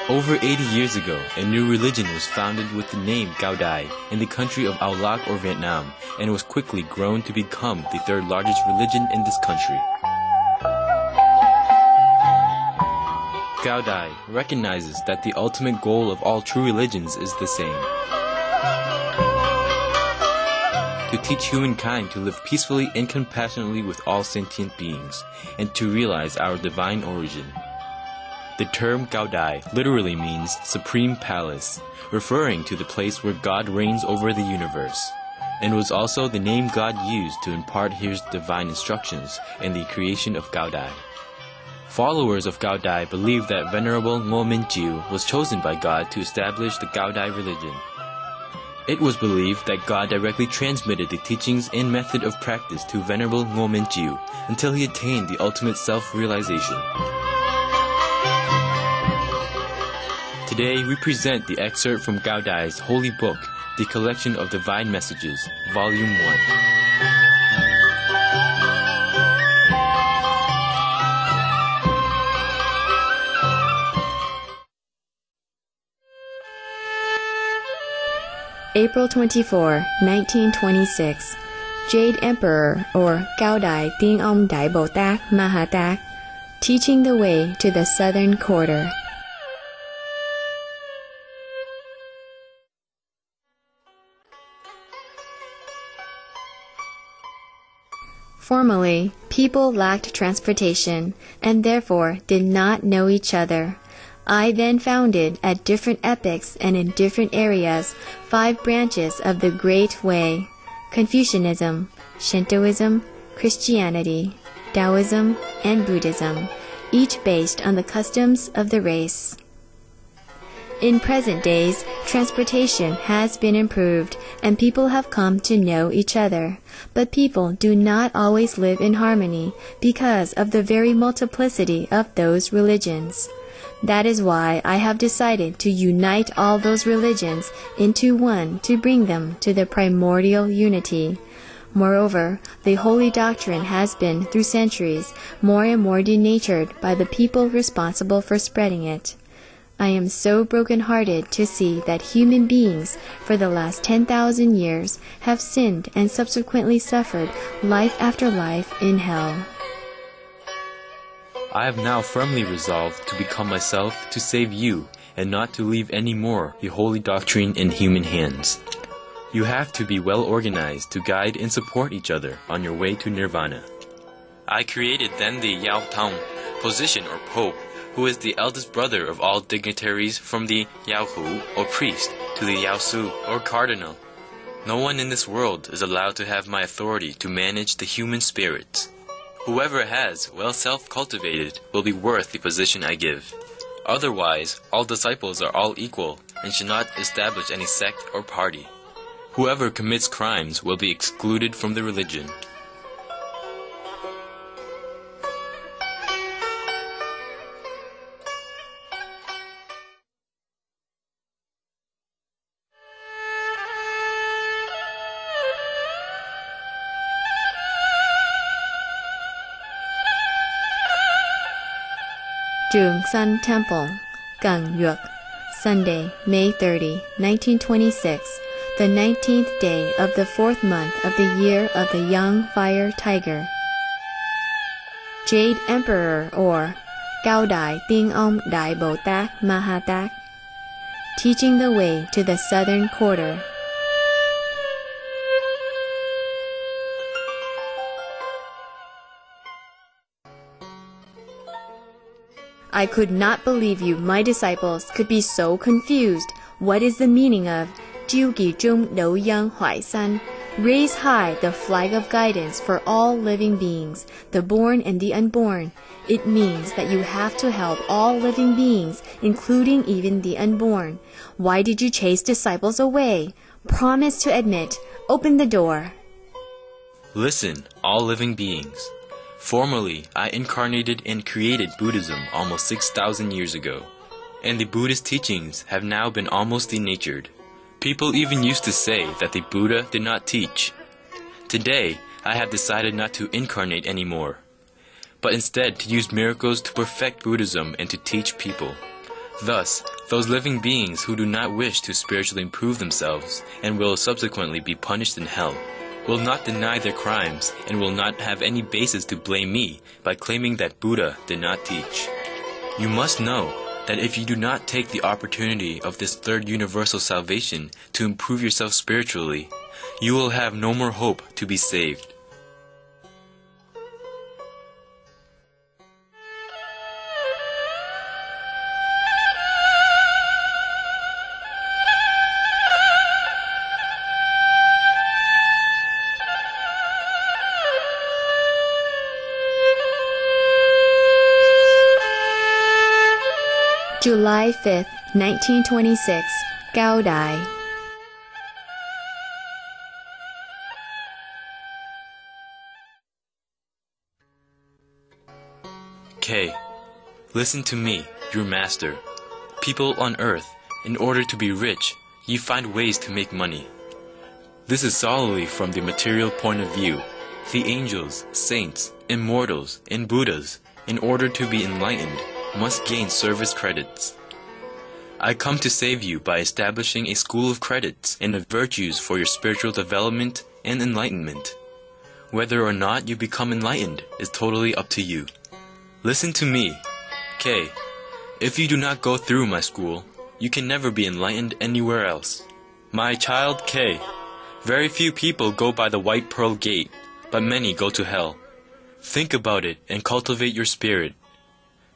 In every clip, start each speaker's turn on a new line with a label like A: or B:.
A: Over 80 years ago, a new religion was founded with the name Cao Dai in the country of Ao Lac or Vietnam, and was quickly grown to become the third largest religion in this country. Cao Dai recognizes that the ultimate goal of all true religions is the same: to teach humankind to live peacefully and compassionately with all sentient beings, and to realize our divine origin. The term Cao Dai literally means Supreme Palace, referring to the place where God reigns over the universe, and was also the name God used to impart His divine instructions in the creation of Cao Dai. Followers of Cao Dai believe that Venerable Ngo Minh Chiu was chosen by God to establish the Cao Dai religion. It was believed that God directly transmitted the teachings and method of practice to Venerable Ngo Minh Chiu until he attained the ultimate self-realization. Today we present the excerpt from Cao Dai's holy book, The Collection of Divine Messages, Volume 1.
B: April 24, 1926. Jade Emperor, or Cao Dai Tiên Ông Đại Bồ Tát Ma Tát, teaching the way to the southern quarter. Formerly, people lacked transportation and therefore did not know each other. I then founded at different epochs and in different areas 5 branches of the Great Way: Confucianism, Shintoism, Christianity, Taoism, and Buddhism, each based on the customs of the race. In present days, transportation has been improved and people have come to know each other, but people do not always live in harmony because of the very multiplicity of those religions. That is why I have decided to unite all those religions into one to bring them to the primordial unity. Moreover, the holy doctrine has been, through centuries, more and more denatured by the people responsible for spreading it. I am so broken-hearted to see that human beings for the last 10,000 years have sinned and subsequently suffered life after life in hell.
A: I have now firmly resolved to become myself to save you, and not to leave any more the holy doctrine in human hands. You have to be well organized to guide and support each other on your way to nirvana. I created then the Yao Tong, position or pope, who is the eldest brother of all dignitaries, from the Yao Hu, or priest, to the Yao Su, or cardinal. No one in this world is allowed to have my authority to manage the human spirit. Whoever has well self-cultivated will be worth the position I give. Otherwise, all disciples are all equal and should not establish any sect or party. Whoever commits crimes will be excluded from the religion.
B: Jung Sun Temple, Gang Yuek, Sunday, May 30, 1926, the 19th day of the 4th month of the year of the Young Fire Tiger. Jade Emperor, or Cao Dai Tiên Ông Đại Bồ Tát Ma Tát, teaching the way to the southern quarter. I could not believe you, my disciples, could be so confused. What is the meaning of Jiu Gi Zhong Dou Yang Huai San? Raise high the flag of guidance for all living beings, the born and the unborn. It means that you have to help all living beings, including even the unborn. Why did you chase disciples away? Promise to admit. Open the door.
A: Listen, all living beings. Formerly, I incarnated and created Buddhism almost 6,000 years ago, and the Buddhist teachings have now been almost denatured. People even used to say that the Buddha did not teach. Today, I have decided not to incarnate anymore, but instead to use miracles to perfect Buddhism and to teach people. Thus, those living beings who do not wish to spiritually improve themselves and will subsequently be punished in hell will not deny their crimes and will not have any basis to blame me by claiming that Buddha did not teach. You must know that if you do not take the opportunity of this third universal salvation to improve yourself spiritually, you will have no more hope to be saved.
B: July 5th, 1926, Cao Dai.
A: K. Listen to me, your master. People on earth, in order to be rich, you find ways to make money. This is solely from the material point of view. The angels, saints, immortals, and Buddhas, in order to be enlightened, must gain service credits. I come to save you by establishing a school of credits and of virtues for your spiritual development and enlightenment. Whether or not you become enlightened is totally up to you. Listen to me, K. If you do not go through my school, you can never be enlightened anywhere else. My child K. Very few people go by the White Pearl Gate, but many go to hell. Think about it and cultivate your spirit.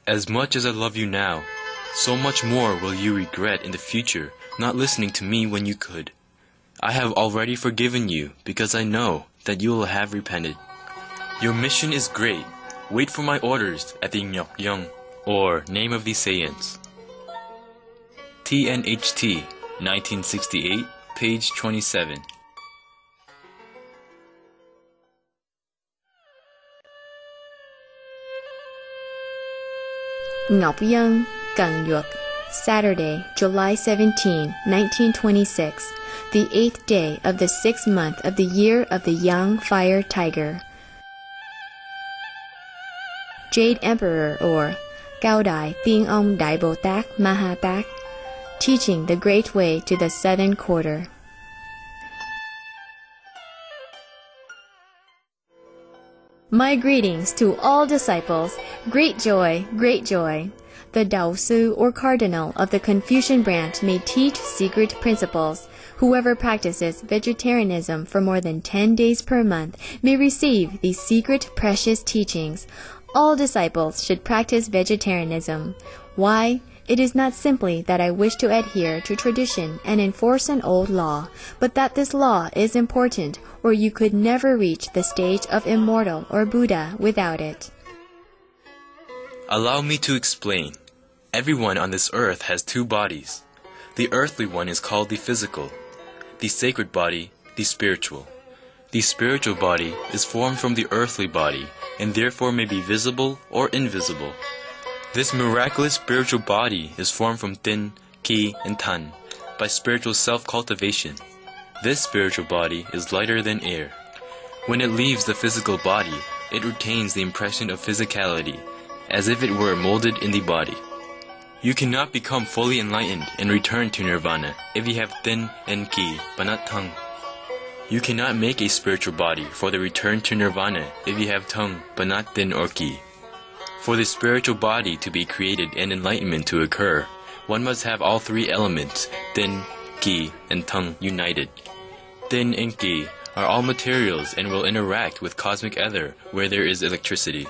A: As much as I love you now, so much more will you regret in the future not listening to me when you could. I have already forgiven you because I know that you will have repented. Your mission is great. Wait for my orders at the Nyokyung, or Name of the Saiyans. TNHT, 1968, page 27.
B: Ngọc Young, Gang Yuk, Saturday, July 17, 1926, the 8th day of the 6th month of the year of the Yang Fire Tiger. Jade Emperor, or Cao Dai Tinh Ông Đại Bồ Tát Maha Tát, teaching the Great Way to the Southern Quarter. My greetings to all disciples. Great joy, great joy. The Daosu, or cardinal of the Confucian branch, may teach secret principles. Whoever practices vegetarianism for more than 10 days per month may receive these secret precious teachings. All disciples should practice vegetarianism. Why? It is not simply that I wish to adhere to tradition and enforce an old law, but that this law is important, or you could never reach the stage of immortal or Buddha without it.
A: Allow me to explain. Everyone on this earth has two bodies. The earthly one is called the physical, the sacred body, the spiritual. The spiritual body is formed from the earthly body, and therefore may be visible or invisible. This miraculous spiritual body is formed from Tin, Ki, and Tan by spiritual self-cultivation. This spiritual body is lighter than air. When it leaves the physical body, it retains the impression of physicality, as if it were molded in the body. You cannot become fully enlightened and return to nirvana if you have Tin and Ki, but not Tongue. You cannot make a spiritual body for the return to nirvana if you have Tongue, but not Tin or Ki. For the spiritual body to be created and enlightenment to occur, one must have all three elements, Tin, Ki, and Tongue, united. Tin and Ki are all materials and will interact with cosmic ether where there is electricity.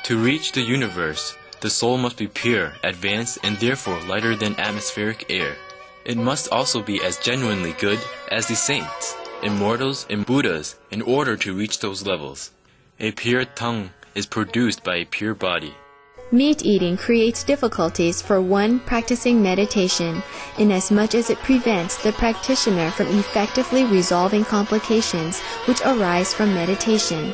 A: To reach the universe, the soul must be pure, advanced, and therefore lighter than atmospheric air. It must also be as genuinely good as the saints, immortals, and Buddhas in order to reach those levels. A pure tongue is produced by a pure body.
B: Meat eating creates difficulties for one practicing meditation, inasmuch as it prevents the practitioner from effectively resolving complications which arise from meditation.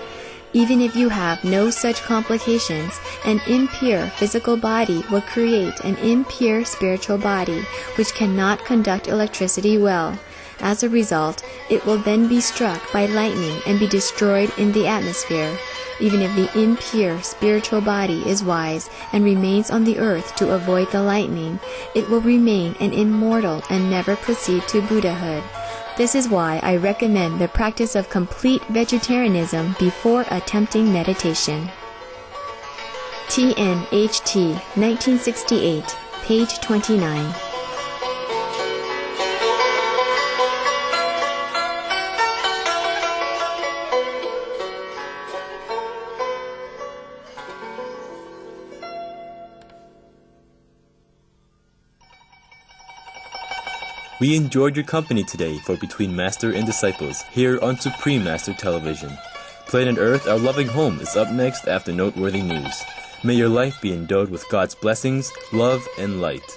B: Even if you have no such complications, an impure physical body will create an impure spiritual body which cannot conduct electricity well. As a result, it will then be struck by lightning and be destroyed in the atmosphere. Even if the impure spiritual body is wise and remains on the earth to avoid the lightning, it will remain an immortal and never proceed to Buddhahood. This is why I recommend the practice of complete vegetarianism before attempting meditation. TNHT 1968, page 29.
A: We enjoyed your company today for Between Master and Disciples here on Supreme Master Television. Planet Earth, Our Loving Home is up next after noteworthy news. May your life be endowed with God's blessings, love, and light.